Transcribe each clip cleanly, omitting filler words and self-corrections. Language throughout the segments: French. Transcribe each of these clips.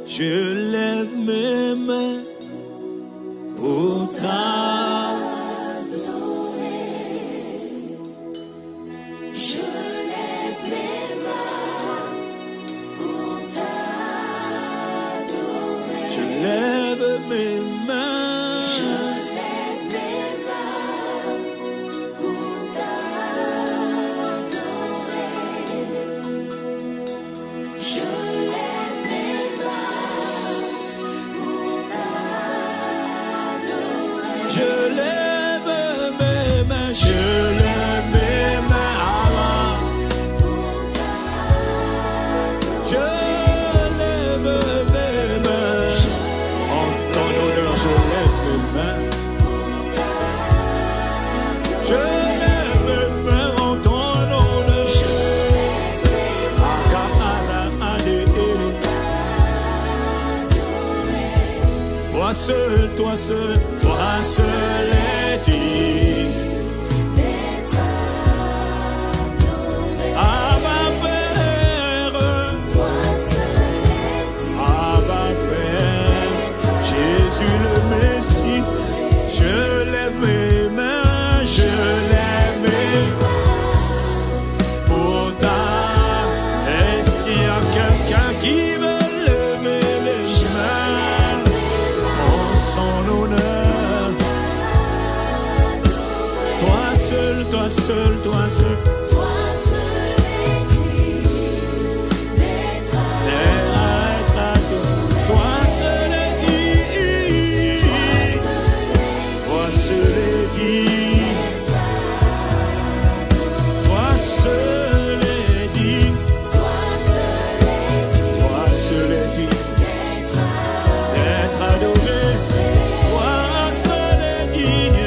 Je lève mes mains pour toi seul est digne d'être adoré. Abba Père, toi seul est digne. Abba Père, Jésus le Messie, je lève mes mains, je lève mes mains pour ta. Est-ce qu'il y a quelqu'un qui veut toi seul, toi seul est digne d'être adoré. Toi seul est digne. Toi seul est digne. Toi seul est digne. Toi seul est digne d'être adoré. Toi seul est digne.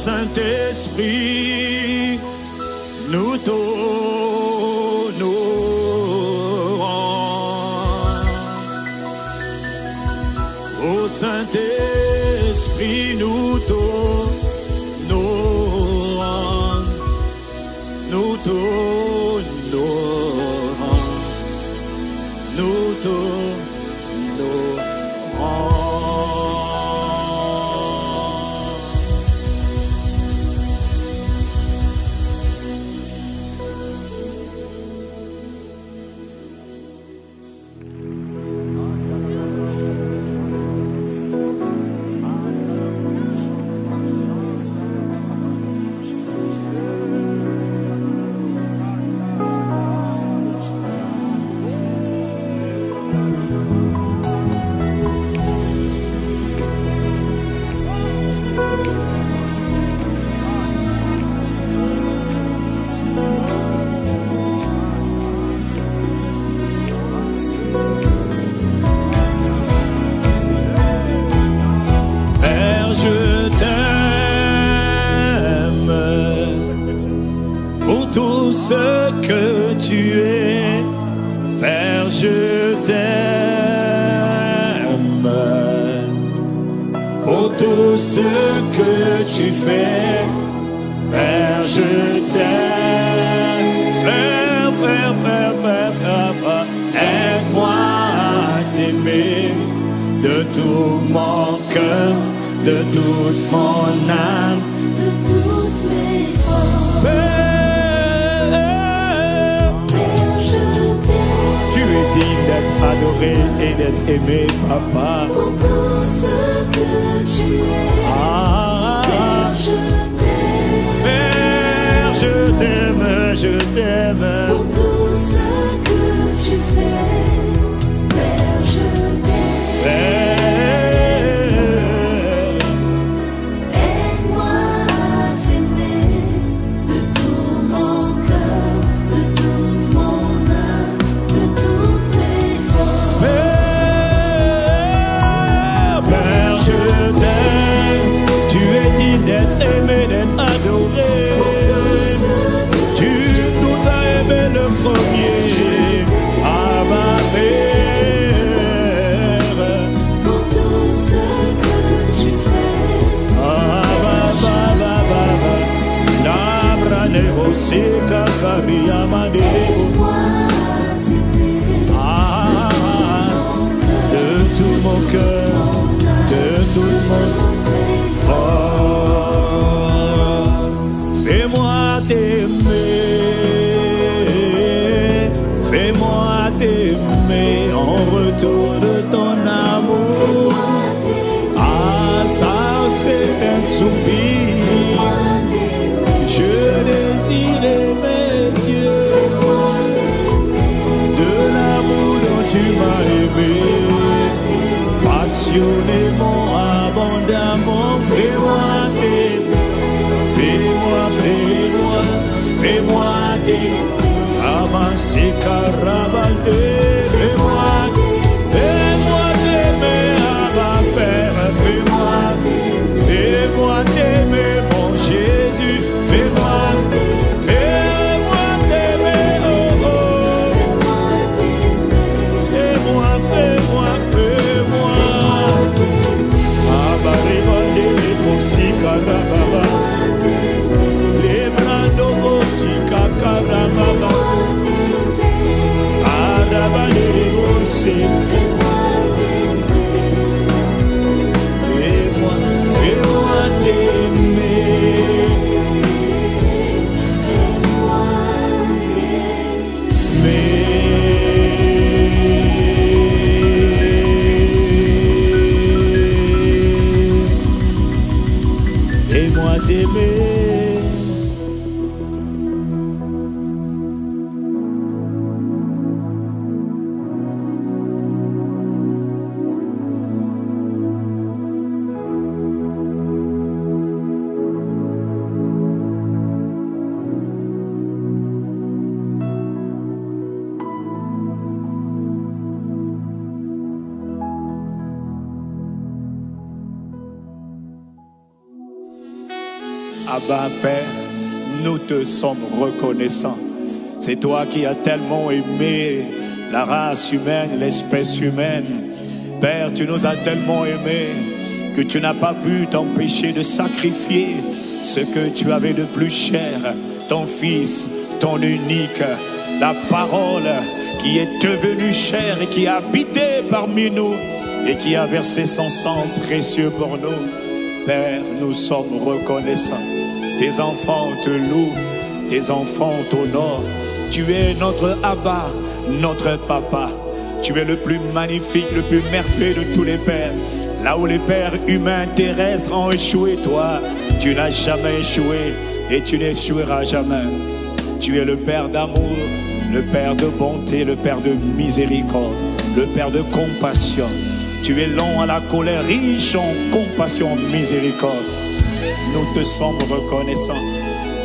Saint-Esprit, nous t'honorons. Ô Saint-Esprit, nous t'honorons. Nous t'honorons. Nous t'honorons. Ce que tu es, Père, je t'aime. Pour tout ce que tu fais, Père, je t'aime. Père, Père, Père, Père, Père, aide-moi à t'aimer de tout mon cœur, de toute mon âme, de toutes mes forces. Père, d'être adoré et d'être aimé, Papa. Pour tout ce que tu es, Père, je t'aime. Père, je t'aime, je t'aime. Pour tout ce que tu fais, Père, je t'aime. Père, aide-moi à t'aimer de tout mon cœur, de toute mon âme, de toutes mes forces. Père, je t'aime. Tu es digne d'être aimé, d'être adoré. Tu nous as aimé le premier. Ah, ma Père. Pour tout ce que tu fais, Ah, ba, ba, ba, ba. Nabra nebo se kakaria madebo. moi à t'aimer De tout mon cœur, de tout mon corps. Fais-moi t'aimer, fais-moi t'aimer en retour de ton amour. Ah, ça c'est un soupir. Je désire aimer Dieu de l'amour dont tu m'as aimé, passionnément, abondamment. Fais-moi t'aimer, fais-moi, fais-moi, fais-moi t'aimer. Amasé carabaldé, fais-moi t'aimer, Abba Père, fais-moi t'aimer, mon Jésus, fais-moi t'aimer, oh oh. Fais-moi, fais-moi, fais-moi. Abba ribande les posi carababa, les brando posi carababa. Abba Père, nous te sommes reconnaissants. C'est toi qui as tellement aimé la race humaine, l'espèce humaine. Père, tu nous as tellement aimés que tu n'as pas pu t'empêcher de sacrifier ce que tu avais de plus cher, ton Fils, ton unique, la parole qui est devenue chair et qui a habité parmi nous et qui a versé son sang précieux pour nous. Père, nous sommes reconnaissants. Tes enfants te louent, tes enfants t'honorent. Tu es notre Abba, notre Papa. Tu es le plus magnifique, le plus merveilleux de tous les pères. Là où les pères humains terrestres ont échoué, toi, tu n'as jamais échoué et tu n'échoueras jamais. Tu es le Père d'amour, le Père de bonté, le Père de miséricorde, le Père de compassion. Tu es lent à la colère, riche en compassion, en miséricorde. Nous te sommes reconnaissants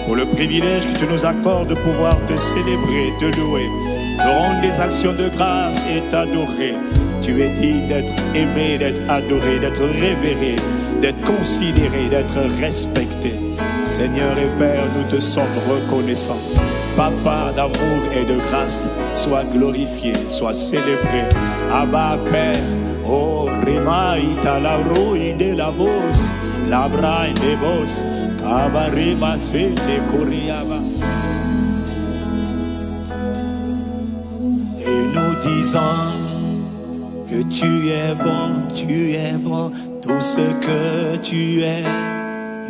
pour le privilège que tu nous accordes de pouvoir te célébrer, te louer, de rendre des actions de grâce et t'adorer. Tu es digne d'être aimé, d'être adoré, d'être révéré, d'être considéré, d'être respecté. Seigneur et Père, nous te sommes reconnaissants. Papa d'amour et de grâce, sois glorifié, sois célébré. Abba Père, oh Rima itala roinde la voz, labra de voz, kabarima sete koriaba. Et nous disons que tu es bon, tout ce que tu es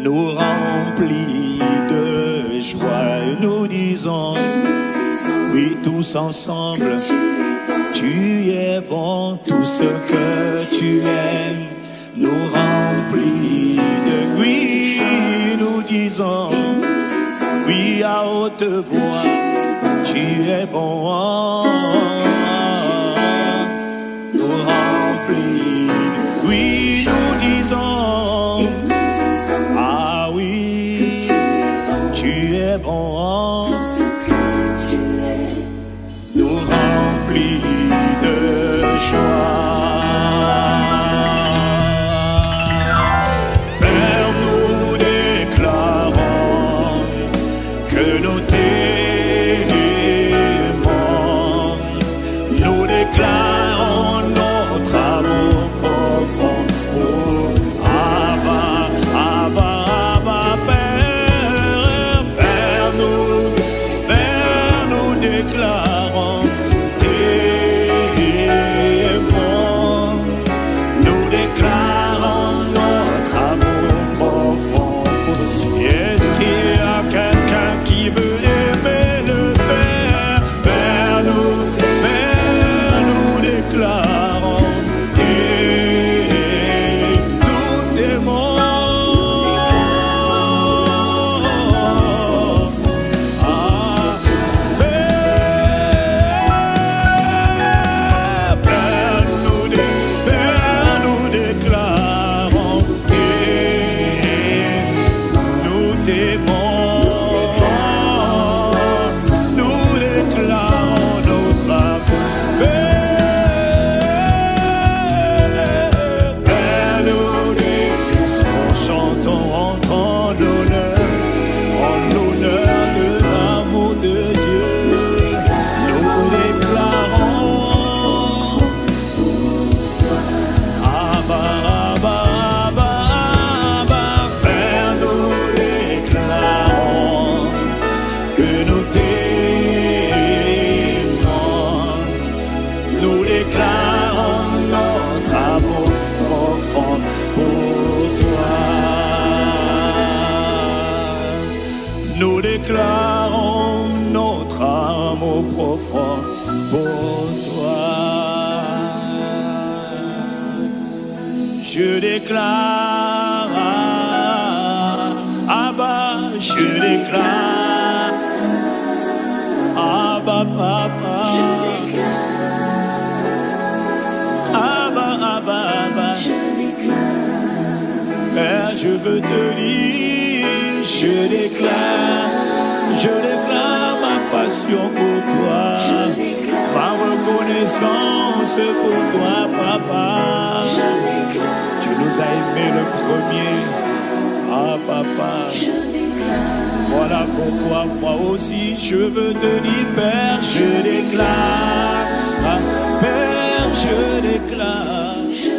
nous remplit de joie. Et nous disons, oui, tous ensemble, tu es bon, tout ce que tu es nous remplit de... Oui, nous disons, oui, à haute voix, tu es bon, nous remplit de... Oui, nous disons, ah oui, tu es bon, nous remplit de joie. Père, nous déclarons que nous t'aimons, nous déclarons notre amour profond pour Abba, Abba, Abba, Père, Père, nous déclarons déclarons notre amour profond pour toi. Je déclare, Abba, je déclare, Abba, Papa, Abba, Abba, Abba, Père, je veux te dire, je déclare ma passion pour toi, ma reconnaissance pour toi, Papa. Tu nous as aimés le premier. Ah papa, voilà pourquoi moi aussi je veux te dire, Père, je déclare, ah, Père, je déclare, je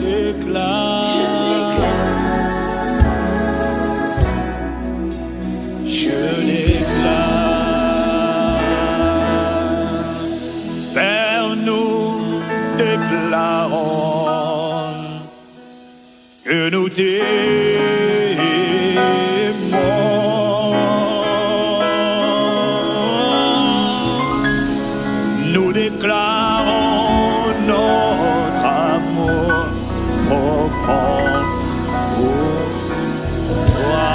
déclare, je déclare, Père, nous déclarons que nous t'aimons, nous déclarons notre amour profond pour toi.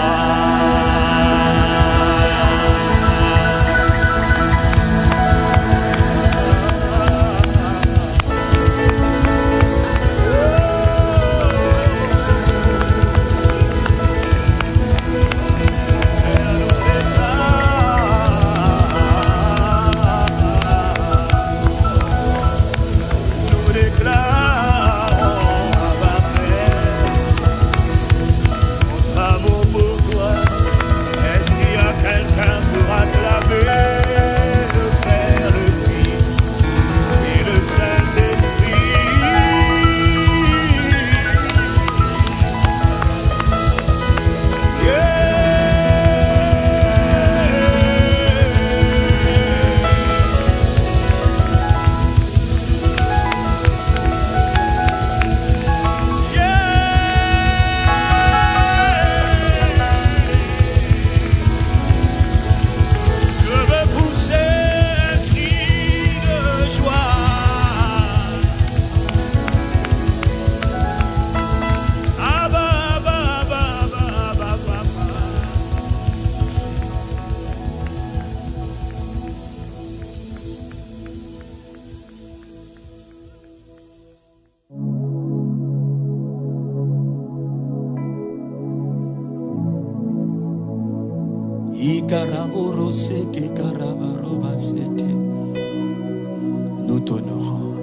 Nous t'honorons.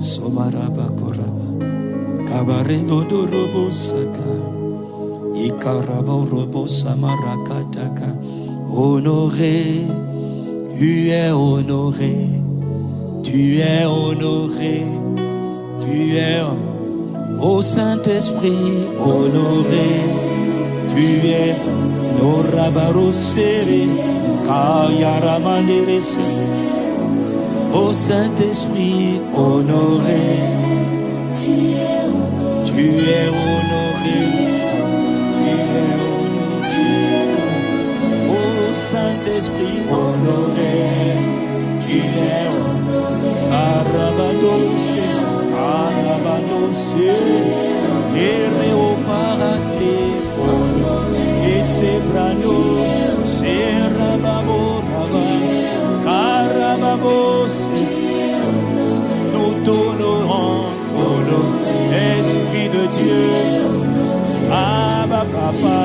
Somaraba koraba. Kabaredo robo saka. Ikarabo robo samarakataka. Honoré, tu es honoré. Tu es honoré. Tu es au Saint-Esprit honoré. Tu es Norabarosere, Kayaramanderese, au Saint-Esprit honoré. Tu es honoré. Tu es honoré. Au Saint-Esprit honoré. Tu es honoré. Sarabadose, Arabadose, Néréo Paraclé, et Sebrano, Serababo, Rava, Carababos, nous t'honorons, Esprit de Dieu, Abba Papa,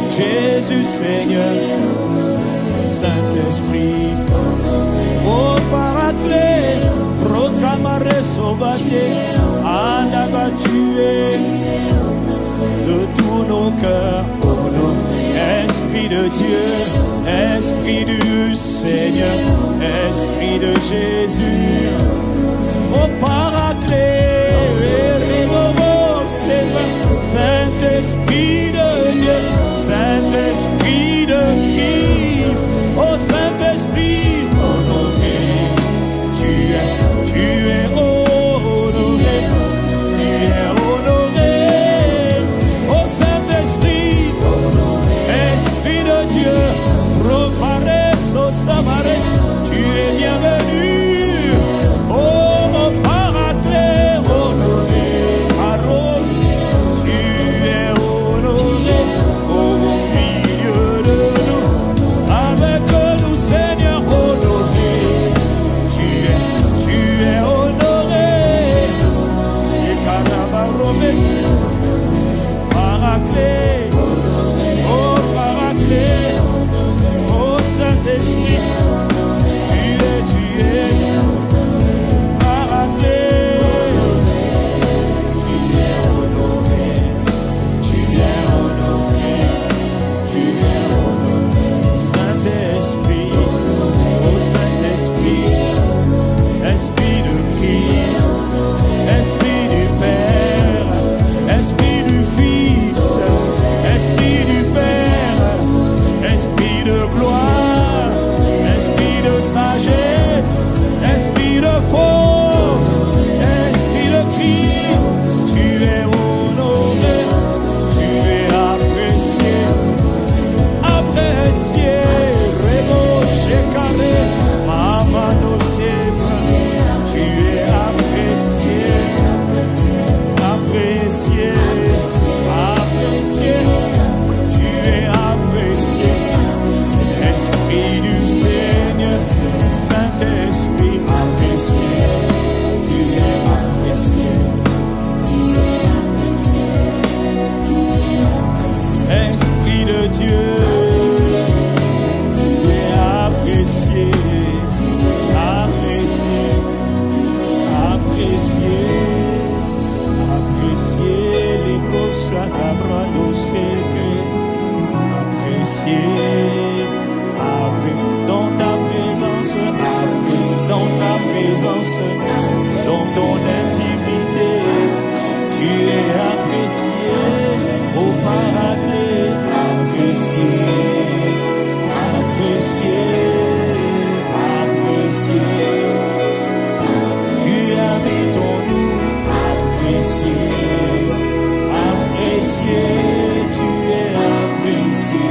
Jésus Seigneur, Saint-Esprit, au Paraclet, proclamare Sobate, Anaba tu es de tous nos cœurs, Esprit de Dieu, Esprit du Seigneur, Esprit de Jésus, au Paraclet, Saint-Esprit de Dieu, Saint-Esprit de Christ, au Saint-Esprit honoré, tu es honoré, tu es honoré, au Saint-Esprit, Esprit de Dieu, Roparé, Sosamaré, tu es bienvenu, oh Paraclet, honoré, Aaron, tu es honoré, au milieu de nous, avec nous Seigneur honoré, tu es honoré, c'est Carabaromé, Paraclet, oh Paraclet, oh Saint-Esprit, de gloire, esprit de sagesse, esprit de force, esprit de Christ, tu es honoré, tu es apprécié, apprécié, rebauché carré, maman tu es apprécié, apprécié, apprécié, tu es apprécié, Esprit du Seigneur, Saint-Esprit apprécié, tu es apprécié, tu es apprécié, tu es apprécié, Esprit de Dieu, tu es apprécié, apprécié, apprécié, apprécié, les grosses abrando secrets, apprécié, dans ta présence, dans ta présence, dans ton intimité, tu es apprécié, au Paraclet, apprécié, apprécié, apprécié, tu habites en nous, apprécié, apprécié, tu es apprécié,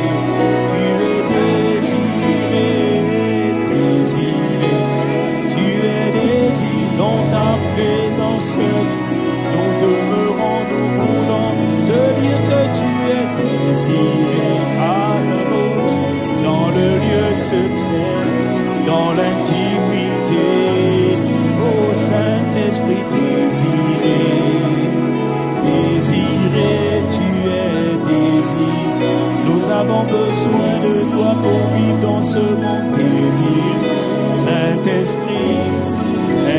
tu es désiré, désiré, tu es désiré dans ta présence, nous demeurons, nous voulons te dire que tu es désiré, dans le lieu secret, dans l'intimité, ô Saint-Esprit désiré, désiré, tu es désiré. Nous avons besoin de toi pour vivre dans ce monde désiré. Saint-Esprit,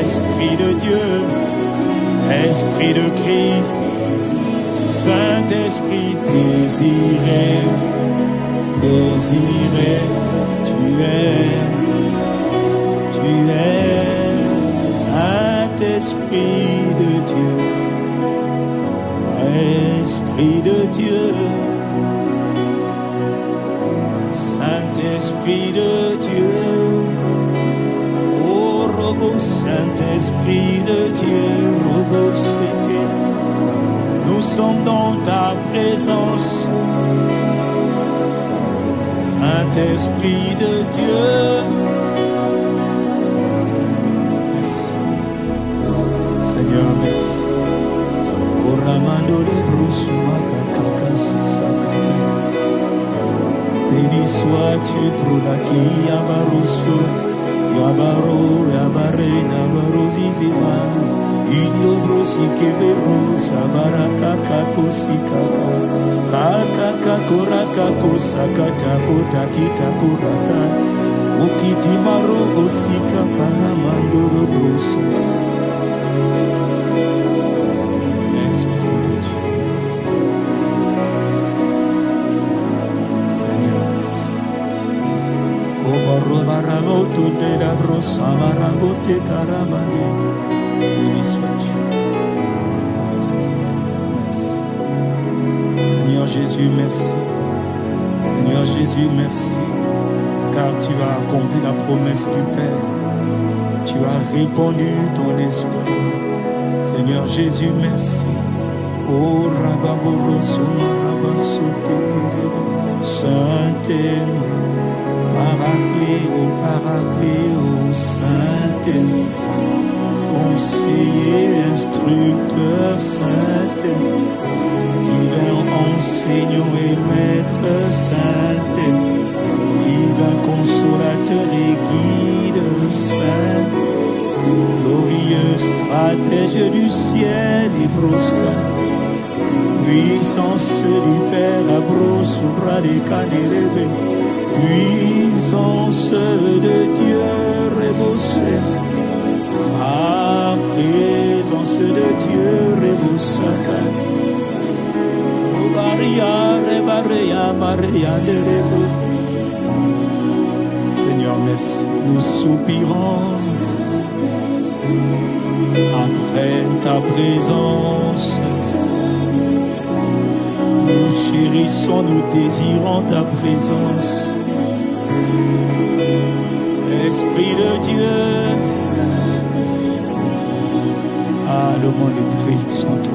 Esprit de Dieu, Esprit de Christ, Saint-Esprit désiré, désiré, tu es Saint-Esprit de Dieu, Esprit de Dieu, Saint-Esprit de Dieu, oh robot Saint-Esprit de Dieu, robot c'est que nous sommes dans ta présence, Saint-Esprit de Dieu. Merci. Seigneur, merci. Béni sois-tu pour la qui Yabarosu, Yabaro, Yabare, Nabaro, Zizima, Indobrosi, Kebero, Sabaraka, Kakosika, Kakaka, Koraka, Kosakata, Kotakita, Koraka, Ukitimaro, Osika, Paramandoro, Brosa. Esprit de Dieu, Seigneur, merci. Obarobaramoto de la brossa, Marabote, Karamande. Béni sois-tu. Merci, merci. Seigneur Jésus, merci. Seigneur Jésus, merci. Car tu as accompli la promesse du Père. Tu as répandu ton esprit. Seigneur Jésus, merci. Oh Rababoroso, Rabasote, Saint-Esprit, Paraclet, Saint-Esprit, conseiller, instructeur, Saint-Esprit, divin enseignant et maître, Saint-Esprit, divin consolateur et guide, Saint-Esprit, glorieux stratège du ciel et prospère. Puissance du Père, Abros, bras des canérés, puissance de Dieu, rebossé, à présence de Dieu, rebossé, Obaria, Rebaria, Maria, de Rebo. Seigneur, merci, nous soupirons après ta présence. Nous chérissons, nous désirons ta présence. Esprit de Dieu. Ah, le monde est triste sans toi.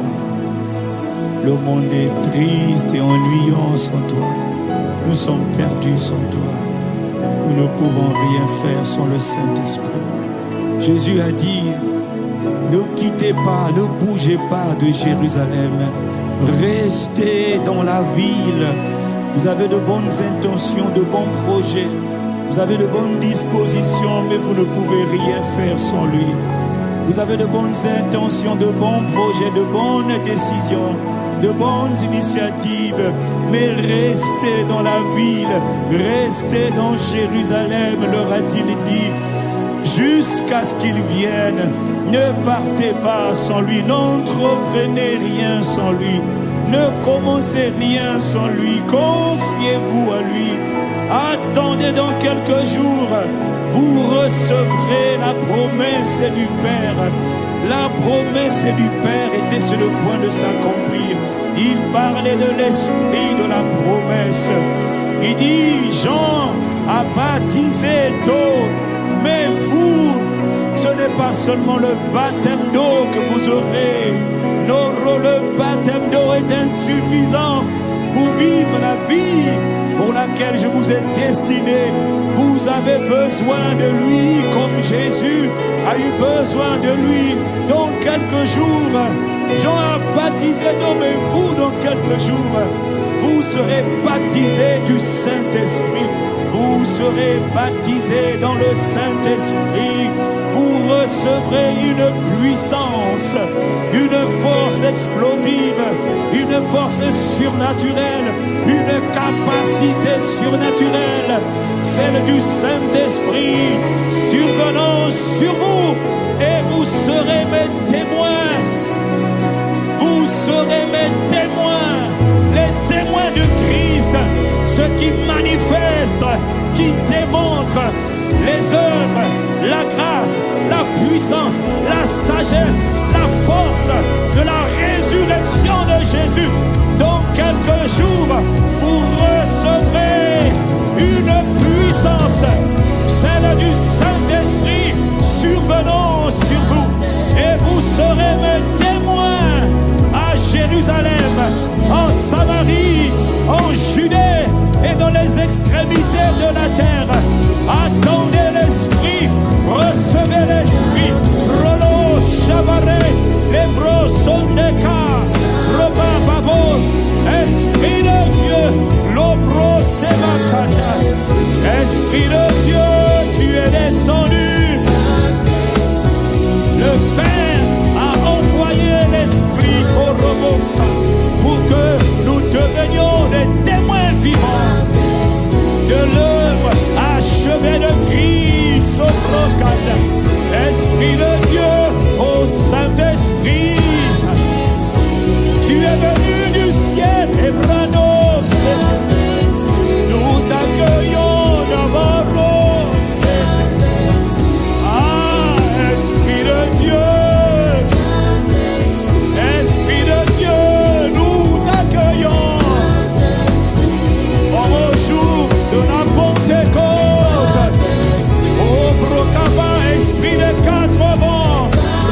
Le monde est triste et ennuyant sans toi. Nous sommes perdus sans toi. Nous ne pouvons rien faire sans le Saint-Esprit. Jésus a dit, ne quittez pas, ne bougez pas de Jérusalem. Restez dans la ville. Vous avez de bonnes intentions, de bons projets. Vous avez de bonnes dispositions, mais vous ne pouvez rien faire sans lui. Vous avez de bonnes intentions, de bons projets, de bonnes décisions, de bonnes initiatives, mais restez dans la ville, restez dans Jérusalem, leur a-t-il dit, jusqu'à ce qu'il vienne. Ne partez pas sans lui, n'entreprenez rien sans lui, ne commencez rien sans lui, confiez-vous à lui. Attendez dans quelques jours, vous recevrez la promesse du Père. La promesse du Père était sur le point de s'accomplir. Il parlait de l'esprit de la promesse. Il dit, Jean a baptisé d'eau, mais vous, ce n'est pas seulement le baptême d'eau que vous aurez. Non, le baptême d'eau est insuffisant pour vivre la vie pour laquelle je vous ai destiné. Vous avez besoin de lui comme Jésus a eu besoin de lui. Dans quelques jours, Jean a baptisé d'eau, mais vous, dans quelques jours, vous serez baptisés du Saint-Esprit. Vous serez baptisés dans le Saint-Esprit. Vous recevrez une puissance, une force explosive, une force surnaturelle, une capacité surnaturelle, celle du Saint-Esprit survenant sur vous, et vous serez mes témoins. Vous serez mes témoins, les témoins de Christ, ceux qui manifestent, qui démontrent les œuvres, la grâce, la puissance, la sagesse, la force de la résurrection de Jésus. Dans quelques jours, vous recevrez une puissance, celle du Saint-Esprit survenant sur vous. Et vous serez mes témoins à Jérusalem, en Samarie, en Judée et dans les extrémités de la terre. Attendez l'Esprit, recevez l'Esprit. Rolo, Chavaré, Lembro, Sondeka, Roba, Babo, Esprit de Dieu, Lobro, Semakata. Esprit de Dieu, tu es descendu. Le Père a envoyé l'Esprit au Robosa pour que nous devenions des témoins vivants de l'œuvre achevée de Christ au Rocade. Esprit de Dieu, ô Saint-Esprit, tu es venu du ciel, Ebranos, nous t'accueillons d'abord. Ah, Esprit de Dieu, Esprit de Dieu, nous t'accueillons. Au jour de la Pentecôte, au Brocaba, Esprit de quatre vents,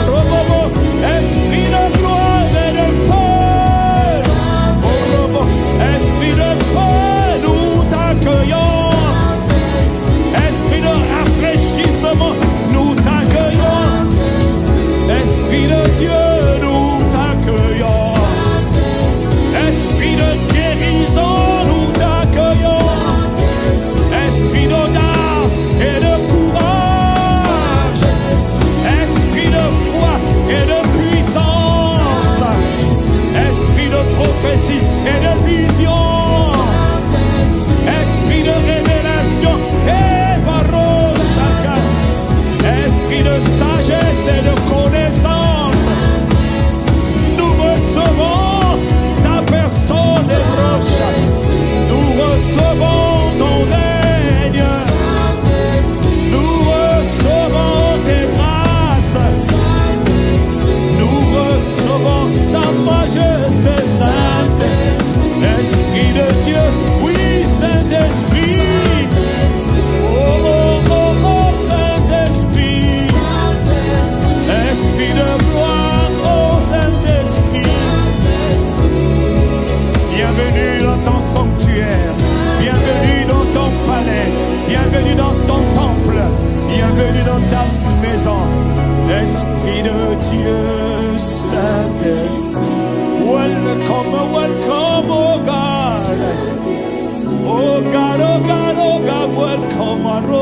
Robobo, Esprit de gloire et de feu, Robobo, Esprit de feu, nous t'accueillons. Esprit de rafraîchissement, nous t'accueillons. Esprit de Dieu, nous t'accueillons. Esprit de guérison, nous t'accueillons. Esprit d'audace et de courage.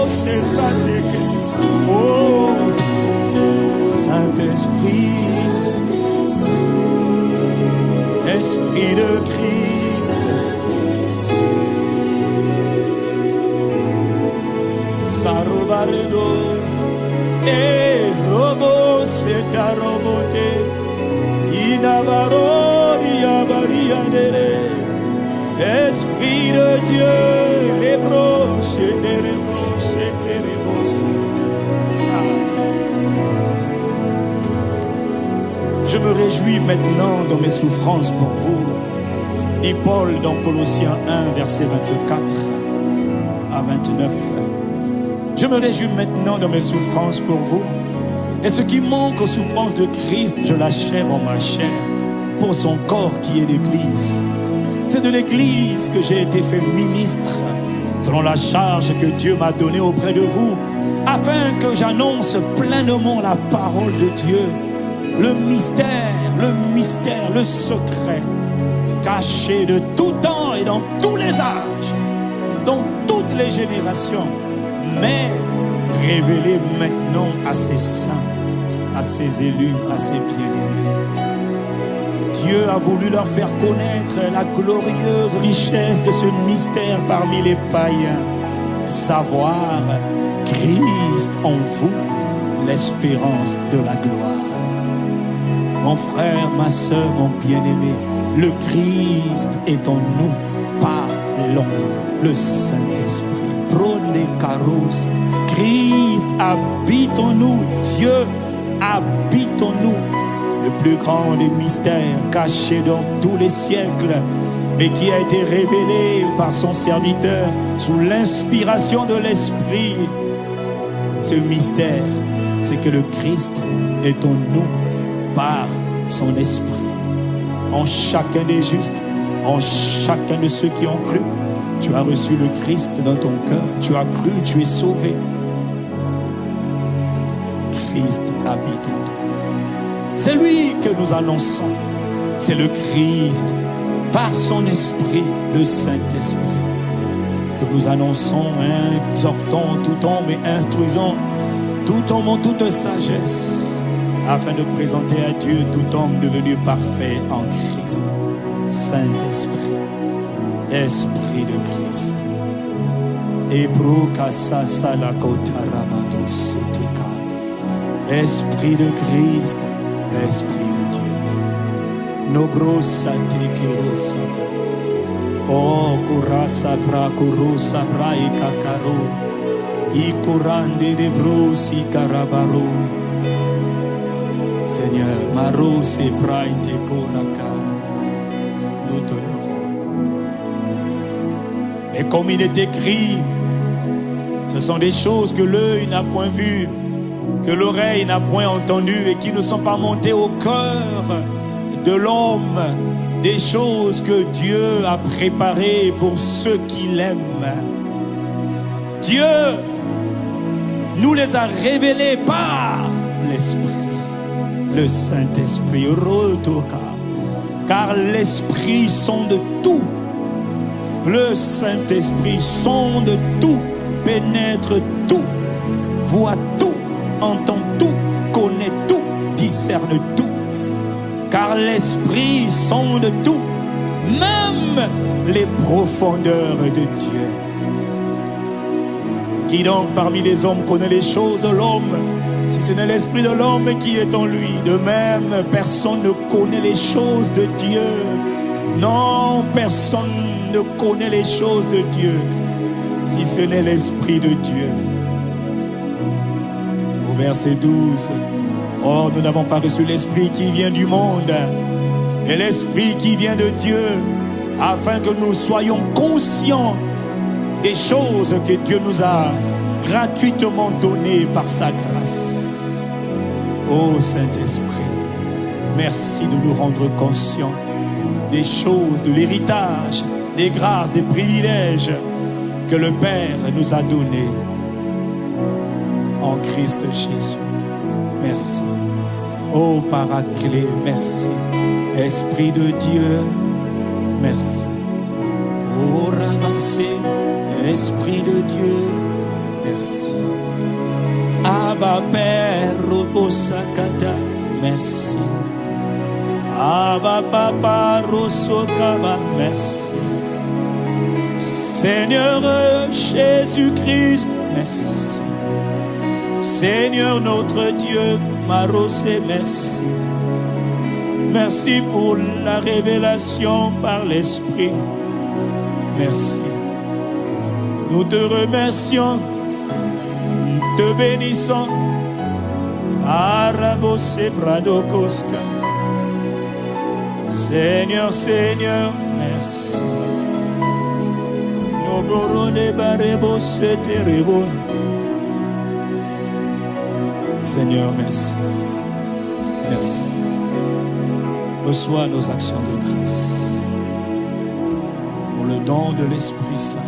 c'est pratique. Oh, Saint-Esprit, Esprit de Christ, Sarobaredo, et Robo, c'est à roboter, Inabaro, Diabariadere, Esprit de Dieu, les broches, les broches, les broches. Je me réjouis maintenant dans mes souffrances pour vous. Dit Paul dans Colossiens 1, versets 24 à 29. Je me réjouis maintenant dans mes souffrances pour vous. Et ce qui manque aux souffrances de Christ, je l'achève en ma chair pour son corps qui est l'Église. C'est de l'Église que j'ai été fait ministre selon la charge que Dieu m'a donnée auprès de vous, afin que j'annonce pleinement la parole de Dieu. Le mystère, le secret, caché de tout temps et dans tous les âges, dans toutes les générations, mais révélé maintenant à ses saints, à ses élus, à ses bien-aimés. Dieu a voulu leur faire connaître la glorieuse richesse de ce mystère parmi les païens. Savoir Christ en vous, l'espérance de la gloire. Mon frère, ma soeur, mon bien-aimé, le Christ est en nous, parlons, le Saint-Esprit. Prônez Caros, Christ habite en nous, Dieu habite en nous. Le plus grand des mystères cachés dans tous les siècles, mais qui a été révélé par son serviteur sous l'inspiration de l'Esprit. Ce mystère, c'est que le Christ est en nous par son esprit. En chacun des justes, en chacun de ceux qui ont cru, tu as reçu le Christ dans ton cœur. Tu as cru, tu es sauvé. Christ habite en toi. C'est lui que nous annonçons. C'est le Christ par son esprit, le Saint-Esprit, que nous annonçons, exhortons tout homme et instruisons tout homme en toute sagesse, afin de présenter à Dieu tout homme devenu parfait en Christ. Saint-Esprit, Esprit de Christ. Esprit de Christ, Esprit de Dieu. Nobrosa tekerosa. Oh, kurasa bra kurusa bra ikakaro. Ikurande de brosi karabaro. Seigneur, Maros et Praite Koraka, nous t'honorons. Et comme il est écrit, ce sont des choses que l'œil n'a point vues, que l'oreille n'a point entendues et qui ne sont pas montées au cœur de l'homme, des choses que Dieu a préparées pour ceux qui l'aiment. Dieu nous les a révélées par l'Esprit. Le Saint-Esprit, car l'Esprit sonde tout. Le Saint-Esprit sonde tout, pénètre tout, voit tout, entend tout, connaît tout, discerne tout. Car l'Esprit sonde tout, même les profondeurs de Dieu. Qui donc parmi les hommes connaît les choses de l'homme, si ce n'est l'Esprit de l'homme qui est en lui? De même, personne ne connaît les choses de Dieu. Non, personne ne connaît les choses de Dieu, si ce n'est l'Esprit de Dieu. Au verset 12, or nous n'avons pas reçu l'Esprit qui vient du monde, mais l'Esprit qui vient de Dieu, afin que nous soyons conscients des choses que Dieu nous a gratuitement données par sa grâce. Ô Saint-Esprit, merci de nous rendre conscients des choses, de l'héritage, des grâces, des privilèges que le Père nous a donnés en Christ Jésus. Merci. Ô Paraclet, merci. Esprit de Dieu, merci. Ô Rabassé, Esprit de Dieu, merci. Abba Père, Robosakata, merci. Abba Papa, Rosokaba, merci. Seigneur Jésus-Christ, merci. Seigneur notre Dieu, Marosé, merci. Merci pour la révélation par l'Esprit. Merci. Nous te remercions, nous te bénissons. Arabose Bradokoska. Seigneur, Seigneur, merci. Noborone Barebose Terebo. Seigneur, merci. Merci. Reçois nos actions de grâce. Pour le don de l'Esprit Saint,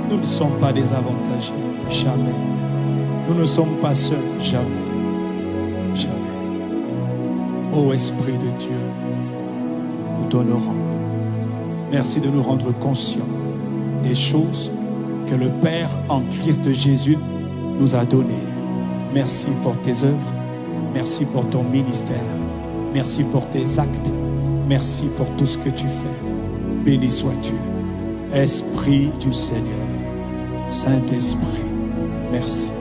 nous ne sommes pas désavantagés, jamais. Nous ne sommes pas seuls, jamais. Jamais. Ô Esprit de Dieu, nous t'honorons. Merci de nous rendre conscients des choses que le Père en Christ Jésus nous a données. Merci pour tes œuvres. Merci pour ton ministère. Merci pour tes actes. Merci pour tout ce que tu fais. Béni sois-tu. Esprit du Seigneur. Saint-Esprit, merci.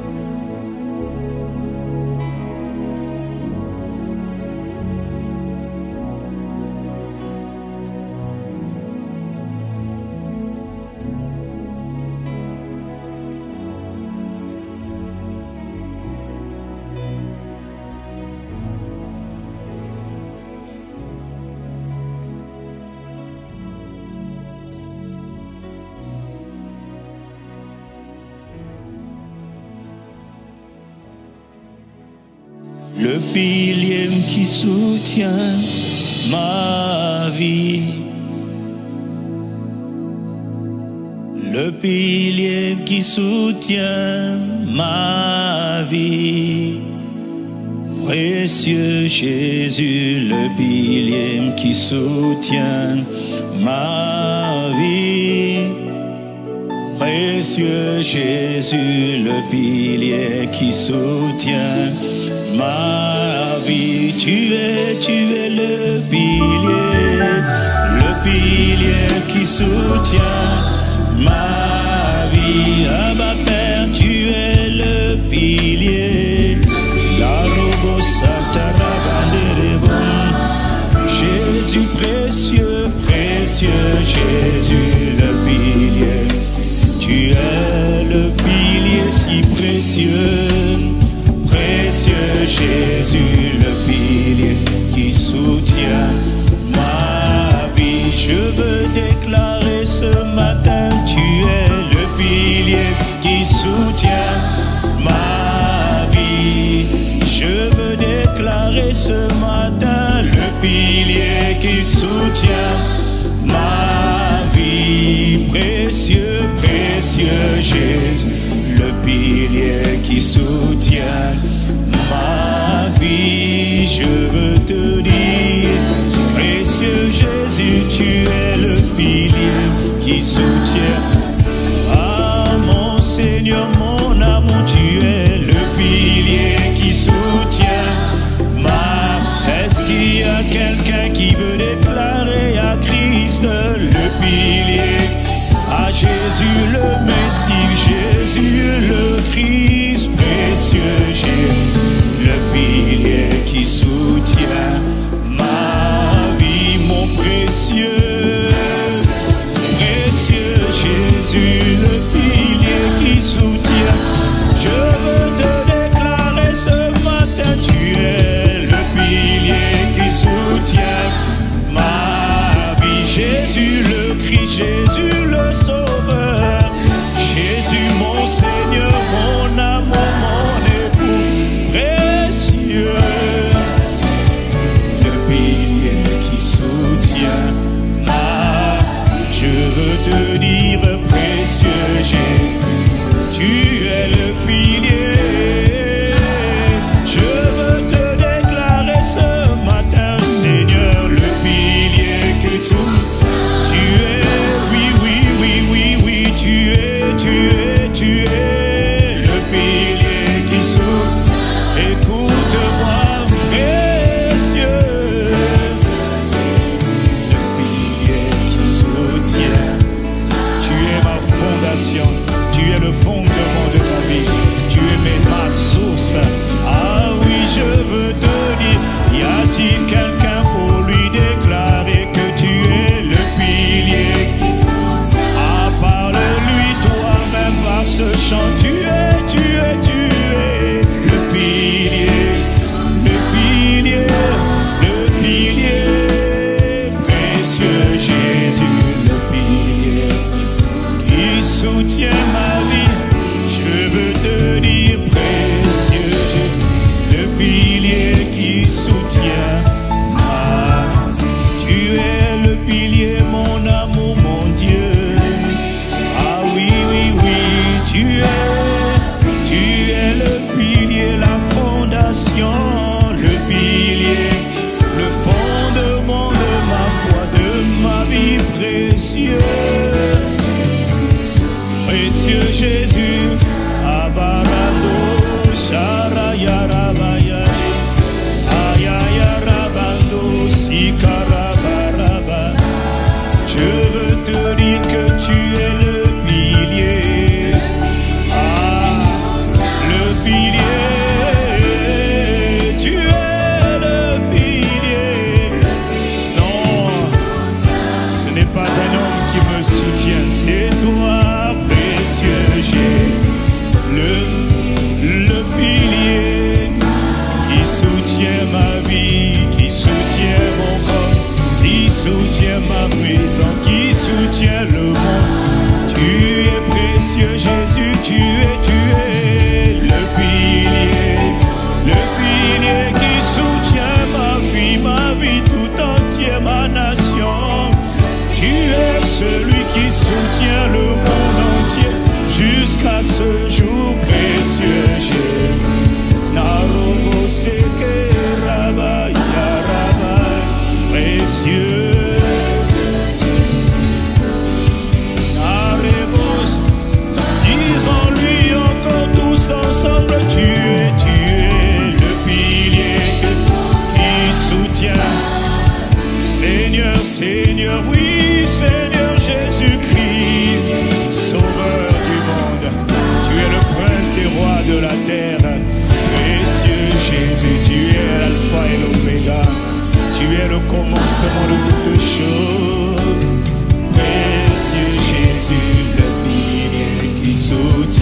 Le pilier qui soutient ma vie, le pilier qui soutient ma vie, précieux Jésus, le pilier qui soutient ma vie, précieux Jésus, le pilier qui soutient ma vie. Tu es le pilier qui soutient ma vie. Abba Père, tu es le pilier. La robo Jésus précieux, précieux Jésus, le pilier. Tu es le pilier si précieux. Précieux Jésus, le pilier qui soutient ma vie. Je veux déclarer ce matin, tu es le pilier qui soutient ma vie. Je veux déclarer ce matin, le pilier qui soutient ma vie. Précieux, précieux Jésus, le pilier qui soutient ma vie. Je veux te dire, précieux Jésus, tu es le pilier qui soutient. Ah mon Seigneur, mon amour, tu es le pilier qui soutient ma. Est-ce qu'il y a quelqu'un qui veut déclarer à Christ le pilier? À Jésus le Messie, Jésus le Christ, précieux Jésus, le pilier qui soutient ma vie, mon précieux, précieux Jésus, le pilier qui soutient. Je veux te déclarer ce matin, tu es le pilier qui soutient ma vie. Jésus le Christ, Jésus le Sauveur, Jésus mon Seigneur, mon amour, mon époux, précieux, le pilier qui soutient ma. Je veux te dire, précieux Jésus, tu es le pilier. Je veux te déclarer ce matin, Seigneur, le pilier que tu es. Oui, oui, oui, oui, oui, tu es.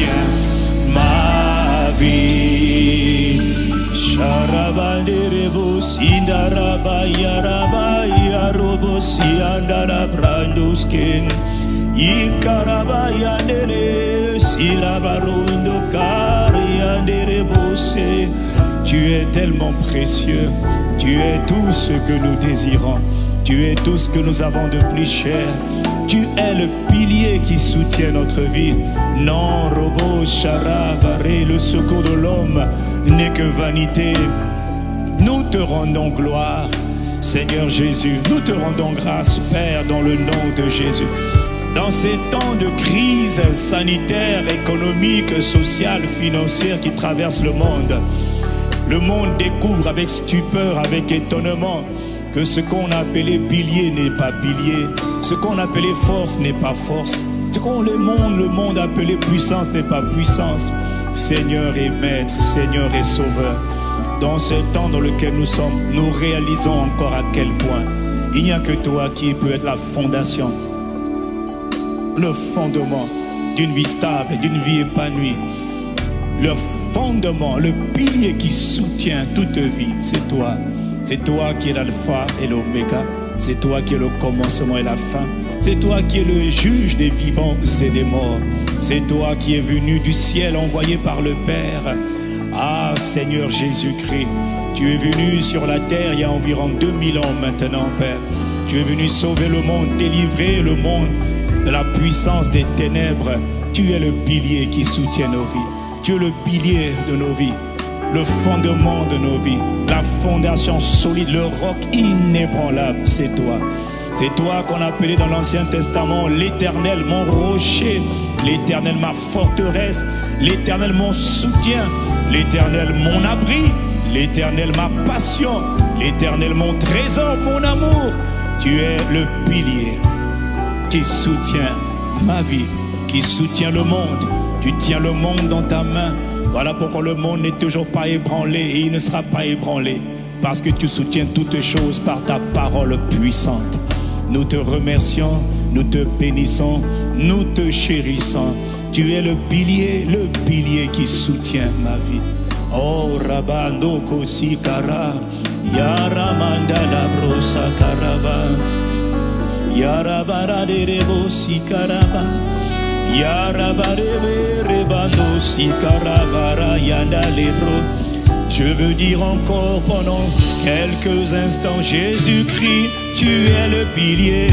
soutient ma vie. Sharabanderebo sindaraba yaraba yarobo siandara branduskin ikaraba yandere silabarundo karianderebo se. Tu es tellement précieux, tu es tout ce que nous désirons, tu es tout ce que nous avons de plus cher. Tu es le pilier qui soutient notre vie. Non, Robo, Charabaré, le secours de l'homme n'est que vanité. Nous te rendons gloire, Seigneur Jésus. Nous te rendons grâce, Père, dans le nom de Jésus. Dans ces temps de crise sanitaire, économique, sociale, financière qui traversent le monde découvre avec stupeur, avec étonnement, que ce qu'on appelait pilier n'est pas pilier, ce qu'on appelait force n'est pas force, ce qu'on le monde appelait puissance n'est pas puissance. Seigneur et Maître, Seigneur et Sauveur, dans ce temps dans lequel nous sommes, nous réalisons encore à quel point il n'y a que toi qui peut être la fondation, le fondement d'une vie stable, d'une vie épanouie. Le fondement, le pilier qui soutient toute vie, c'est toi. C'est toi qui es l'alpha et l'oméga. C'est toi qui es le commencement et la fin. C'est toi qui es le juge des vivants et des morts. C'est toi qui es venu du ciel envoyé par le Père. Ah Seigneur Jésus-Christ, tu es venu sur la terre il y a environ 2000 ans maintenant, Père. Tu es venu sauver le monde, délivrer le monde de la puissance des ténèbres. Tu es le pilier qui soutient nos vies. Tu es le pilier de nos vies, le fondement de nos vies, la fondation solide, le roc inébranlable, c'est toi. C'est toi qu'on appelait dans l'Ancien Testament l'Éternel, mon rocher, l'Éternel, ma forteresse, l'Éternel, mon soutien, l'Éternel, mon abri, l'Éternel, ma passion, l'Éternel, mon trésor, mon amour. Tu es le pilier qui soutient ma vie, qui soutient le monde. Tu tiens le monde dans ta main. Voilà pourquoi le monde n'est toujours pas ébranlé et il ne sera pas ébranlé. Parce que tu soutiens toutes choses par ta parole puissante. Nous te remercions, nous te bénissons, nous te chérissons. Tu es le pilier qui soutient ma vie. Oh Rabando Kosikara, Yaramanda Labrosa Karaba, Yarabara de Rebo Sikaraba. Je veux dire encore pendant quelques instants, Jésus-Christ, tu es le pilier.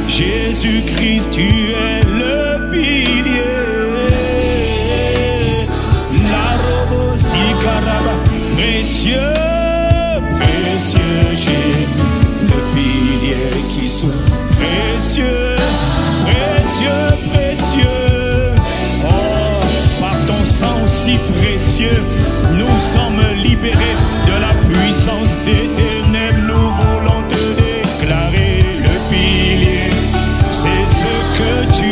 Jésus-Christ, tu es le pilier. Précieux, précieux Jésus, le pilier qui souffre. Précieux, précieux, précieux. Oh, par ton sang si précieux, nous sommes libérés de la puissance des ténèbres. Nous voulons te déclarer le pilier. C'est ce que tu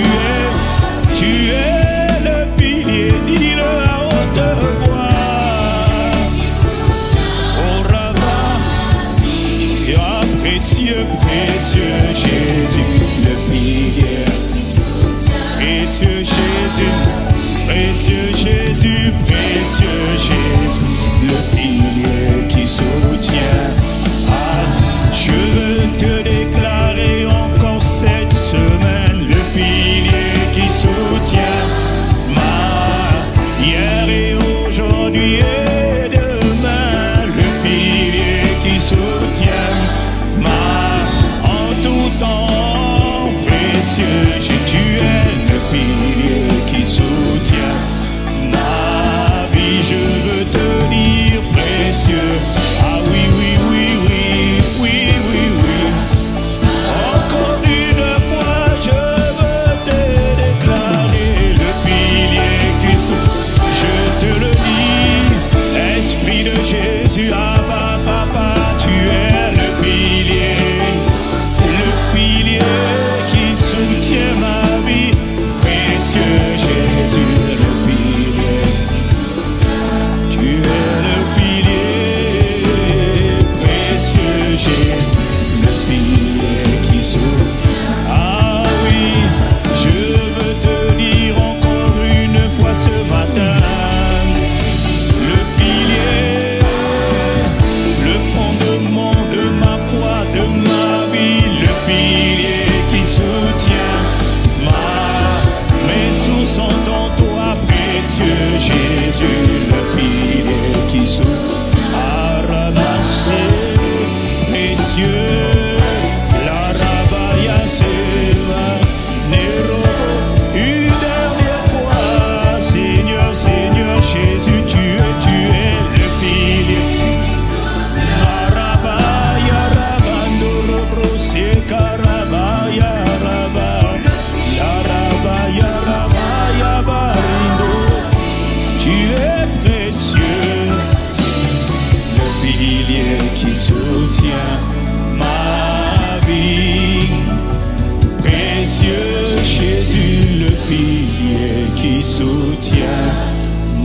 soutiens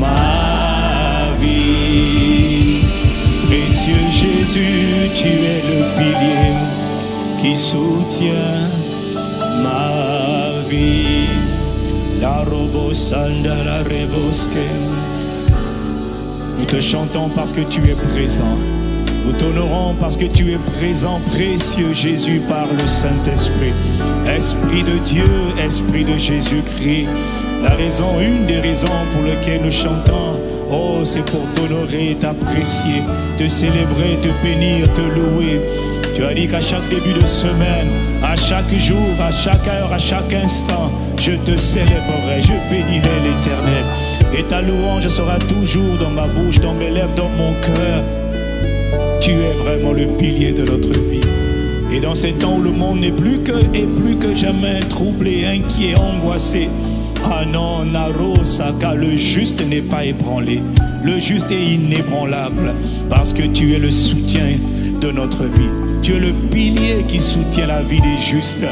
ma vie. Précieux Jésus, tu es le pilier qui soutient ma vie. La robo sanda la rebosque. Nous te chantons parce que tu es présent. Nous t'honorons parce que tu es présent, précieux Jésus, par le Saint-Esprit. Esprit de Dieu, Esprit de Jésus-Christ. Une des raisons pour lesquelles nous chantons, oh, c'est pour t'honorer, t'apprécier, te célébrer, te bénir, te louer. Tu as dit qu'à chaque début de semaine, à chaque jour, à chaque heure, à chaque instant, je te célébrerai, je bénirai l'Éternel. Et ta louange sera toujours dans ma bouche, dans mes lèvres, dans mon cœur. Tu es vraiment le pilier de notre vie. Et dans ces temps où le monde n'est plus que jamais troublé, inquiet, angoissé, ah non, Narosaka, le juste n'est pas ébranlé. Le juste est inébranlable parce que tu es le soutien de notre vie. Tu es le pilier qui soutient la vie des justes.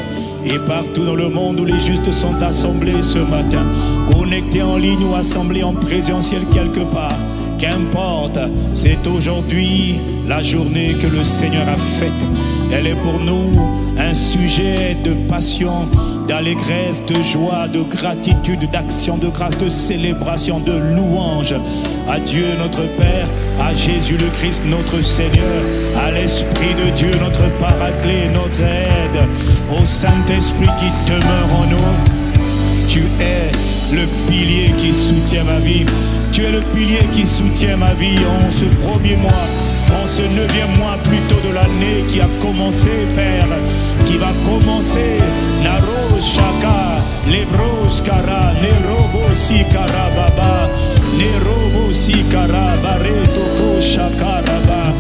Et partout dans le monde où les justes sont assemblés ce matin, connectés en ligne ou assemblés en présentiel quelque part, qu'importe, c'est aujourd'hui la journée que le Seigneur a faite. Elle est pour nous un sujet de passion, d'allégresse, de joie, de gratitude, d'action de grâce, de célébration, de louange. À Dieu notre Père, à Jésus le Christ notre Seigneur, à l'Esprit de Dieu notre Paraclet, notre aide, au Saint-Esprit qui demeure en nous. Tu es le pilier qui soutient ma vie. Tu es le pilier qui soutient ma vie en ce premier mois, en ce 9e mois plutôt de l'année qui a commencé, Père, qui va commencer. Naro Shaka, Lebros Kara, Nerobo Sikara Baba, Nerobo Sikara, Baretoko Shakaraba,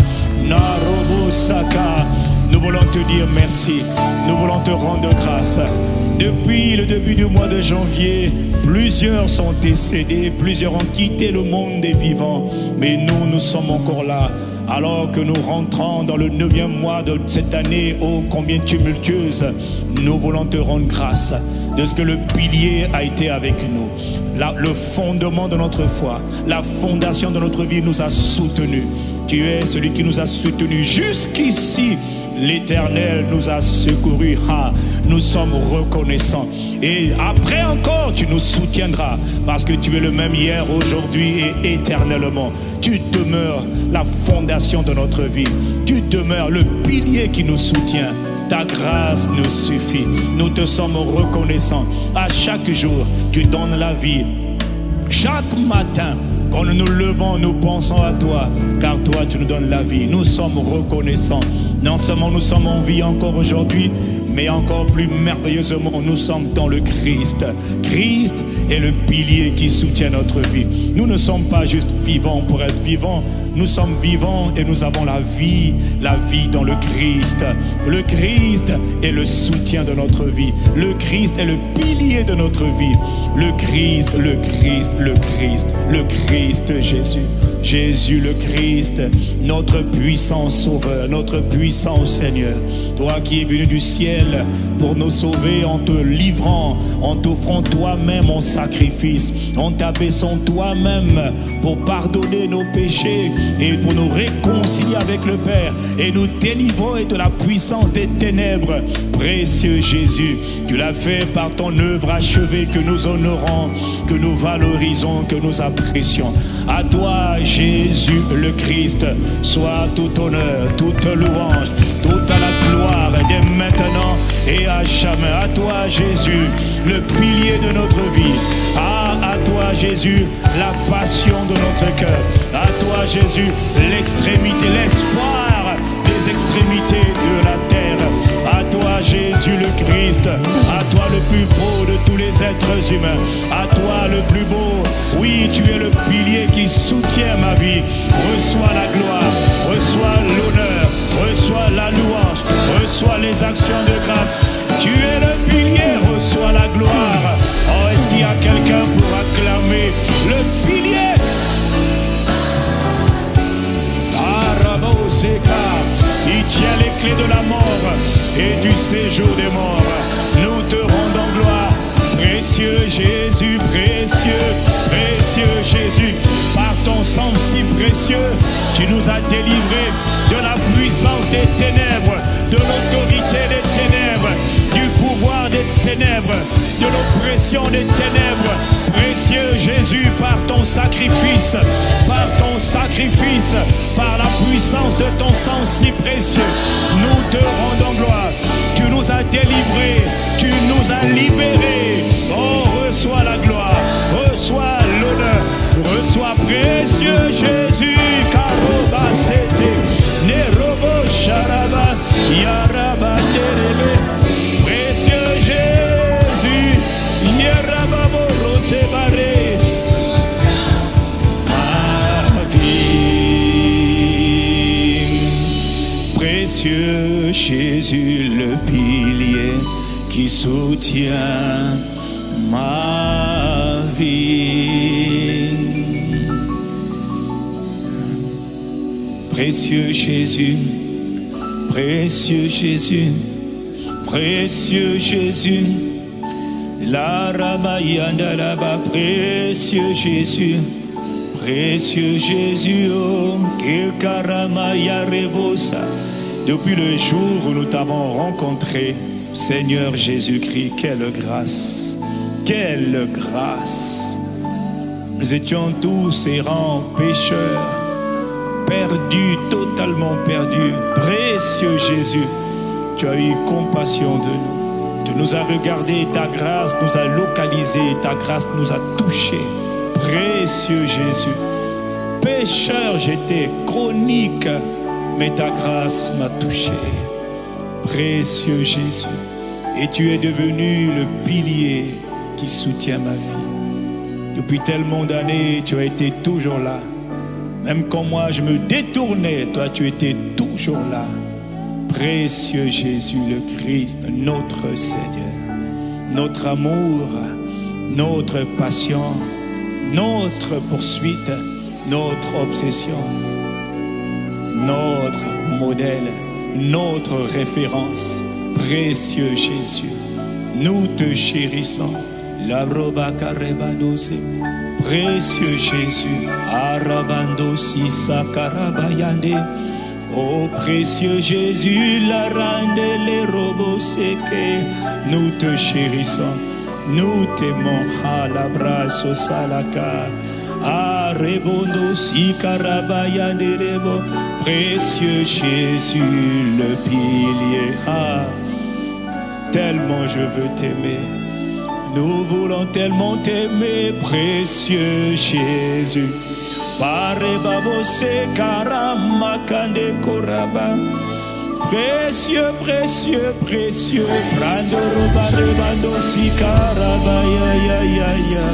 Narobo Saka. Nous voulons te dire merci, nous voulons te rendre grâce. Depuis le début du mois de janvier, plusieurs sont décédés, plusieurs ont quitté le monde des vivants. Mais nous sommes encore là. Alors que nous rentrons dans le 9e mois de cette année, ô combien tumultueuse, nous voulons te rendre grâce de ce que le pilier a été avec nous. Le fondement de notre foi, la fondation de notre vie nous a soutenus. Tu es celui qui nous a soutenus jusqu'ici. L'Éternel nous a secourus. Ah, nous sommes reconnaissants. Et après encore, tu nous soutiendras parce que tu es le même hier, aujourd'hui et éternellement. Tu demeures la fondation de notre vie. Tu demeures le pilier qui nous soutient. Ta grâce nous suffit. Nous te sommes reconnaissants. À chaque jour, tu donnes la vie. Chaque matin, quand nous nous levons, nous pensons à toi, car toi, tu nous donnes la vie. Nous sommes reconnaissants. Non seulement nous sommes en vie encore aujourd'hui, mais encore plus merveilleusement, nous sommes dans le Christ. Christ est le pilier qui soutient notre vie. Nous ne sommes pas juste vivants pour être vivants. Nous sommes vivants et nous avons la vie dans le Christ. Le Christ est le soutien de notre vie. Le Christ est le pilier de notre vie. Le Christ, le Christ, le Christ, le Christ Jésus. Jésus le Christ, notre puissant Sauveur, notre puissant Seigneur. Toi qui es venu du ciel pour nous sauver en te livrant, en t'offrant toi-même en sacrifice, en t'abaissant toi-même pour pardonner nos péchés et pour nous réconcilier avec le Père et nous délivrer de la puissance des ténèbres. Précieux Jésus, tu l'as fait par ton œuvre achevée que nous honorons, que nous valorisons, que nous apprécions. À toi, Jésus le Christ, soit tout honneur, toute louange, toute la gloire dès maintenant et à jamais. À toi, Jésus, le pilier de notre vie. À toi, Jésus, la passion de notre cœur. À toi, Jésus, l'extrémité, l'espoir des extrémités de la terre. À toi, Jésus le Christ, à toi le plus beau de tous les êtres humains, à toi le plus beau. Oui, tu es le pilier qui soutient ma vie. Reçois la gloire, reçois l'honneur, reçois la louange, reçois les actions de grâce. Tu es le pilier, reçois la gloire. Oh, est-ce qu'il y a quelqu'un pour acclamer le pilier? Il tient les clés de la mort et du séjour des morts. Nous te rendons gloire, précieux Jésus, précieux. domination des ténèbres. Précieux Jésus, par ton sacrifice, par la puissance de ton sang si précieux, nous te rendons gloire. Tu nous as délivrés, tu nous as libérés. Oh, reçois la gloire, reçois l'honneur, reçois précieux Jésus. Karoba sete, nerobo sharaba, yaraba derebe. Précieux Jésus, yaraba borote bare. Précieux Jésus, le pilier qui soutient ma vie. Précieux Jésus, précieux Jésus, précieux Jésus, la ramayanda là-bas, précieux Jésus. Précieux Jésus, oh, Kekaramaya Revosa. Depuis le jour où nous t'avons rencontré, Seigneur Jésus-Christ, quelle grâce, quelle grâce. Nous étions tous errants, pécheurs, perdus, totalement perdus. Précieux Jésus, tu as eu compassion de nous. Tu nous as regardés, ta grâce nous a localisés, ta grâce nous a touchés. Précieux Jésus, pécheur j'étais, chronique, mais ta grâce m'a touché. Précieux Jésus, et tu es devenu le pilier qui soutient ma vie. Depuis tellement d'années, tu as été toujours là. Même quand moi je me détournais, toi tu étais toujours là. Précieux Jésus le Christ, notre Seigneur, notre amour, notre passion, notre poursuite, notre obsession, notre modèle, notre référence. Précieux Jésus, nous te chérissons. La roba karebadose. Précieux Jésus, arabando si sakarabayande. Oh précieux Jésus, la rande les robos seke. Nous te chérissons. Nous t'aimons, à l'abrazo salaka, à rebondo si karabaya nerebo. Précieux Jésus, le pilier, ah, tellement je veux t'aimer. Nous voulons tellement t'aimer, précieux Jésus. Parebabo se karamakande koraba. Précieux, précieux, précieux, prando roba rebando si caraba ya ya ya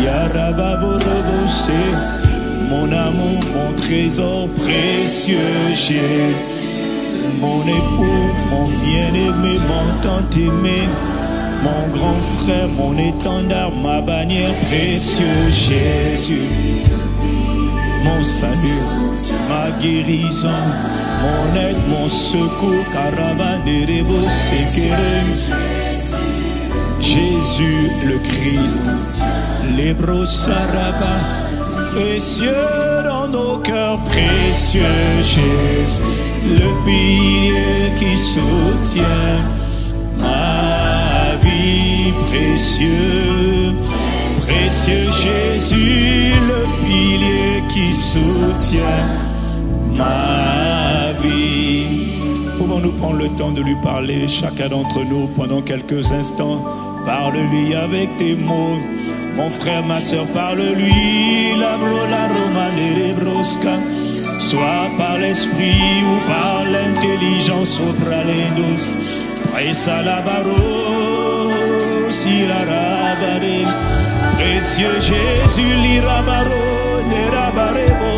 ya rababo robose. Mon amour, mon trésor précieux, Jésus, mon époux, mon bien-aimé, mon tant aimé, mon grand frère, mon étendard, ma bannière, précieux Jésus, mon salut, ma guérison. Mon aide, mon secours, Karabanerebo Sekere. Jésus le Christ, l'Hébreu Saraba, précieux dans nos cœurs, précieux Jésus, le pilier qui soutient ma vie, précieux, précieux Jésus, le pilier qui soutient ma vie. Pouvons-nous prendre le temps de lui parler, chacun d'entre nous, pendant quelques instants? Parle-lui avec tes mots. Mon frère, ma soeur, parle-lui. La romane rebrosca. Soit par l'esprit ou par l'intelligence sopralendos. Presa la baro, si la rabare. Précieux Jésus, l'irabaro, nerabarebo.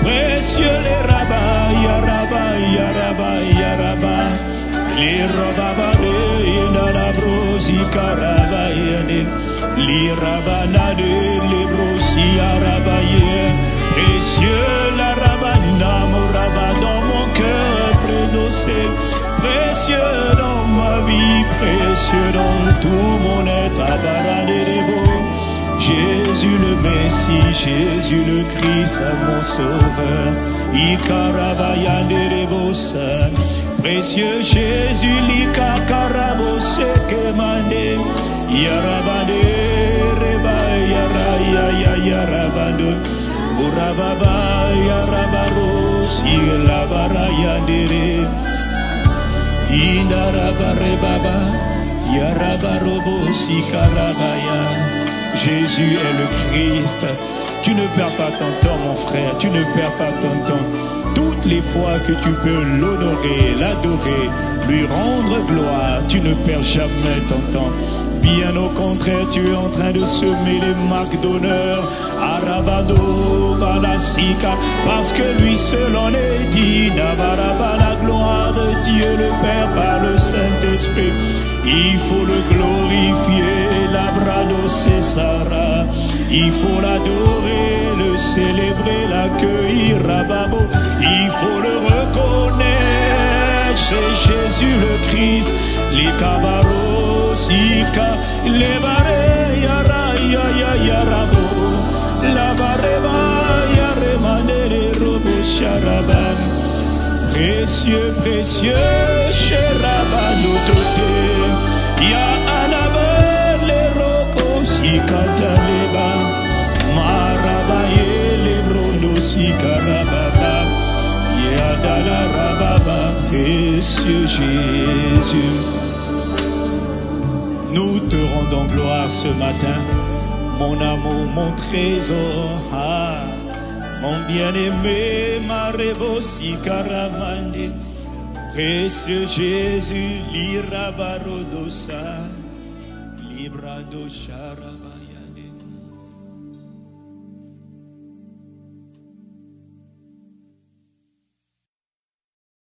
Précieux les rabbins, yaraba, yaraba, yaraba, les rababare, yenarabrosi, karabayane, les rabanade, les brosi, arabaye. Précieux la rabana, mon rabat dans mon cœur, prénoncé, précieux dans ma vie, précieux dans tout mon être, abaradebo. Jésus le Messie, Jésus le Christ, mon sauveur. Ikarabaya nerebosa. Précieux Jésus, l'ikakarabose kemande. Yaraba karabando. Urababa yarabaro si labara yandere. Indarabare baba yarabarobo si karabaya. Jésus est le Christ. Tu ne perds pas ton temps, mon frère. Tu ne perds pas ton temps. Toutes les fois que tu peux l'honorer, l'adorer, lui rendre gloire, tu ne perds jamais ton temps. Bien au contraire, tu es en train de semer les marques d'honneur. Arabado, Balasika, parce que lui seul en est digne. Nabaraba, la gloire de Dieu le Père par le Saint-Esprit. Il faut le glorifier, l'abrado Césara. Il faut l'adorer, le célébrer, l'accueillir, Rababo. Il faut le reconnaître, c'est Jésus le Christ. Les cabaros, Sika, les barres, Yara, Yarabo. La barreba, Yaremane, les robots, Charabam. Précieux, précieux, Cherabano, Toté. Ya Anabel, les robots, Sika, Taleba. Marabaye, les robots, Sika, Rababa. Yadala, Rababa, précieux Jésus. Nous te rendons gloire ce matin, mon amour, mon trésor, ah, mon bien-aimé, Marebo Sikaramande, précieux Jésus, l'Irabarodosa, Librado Sharaba.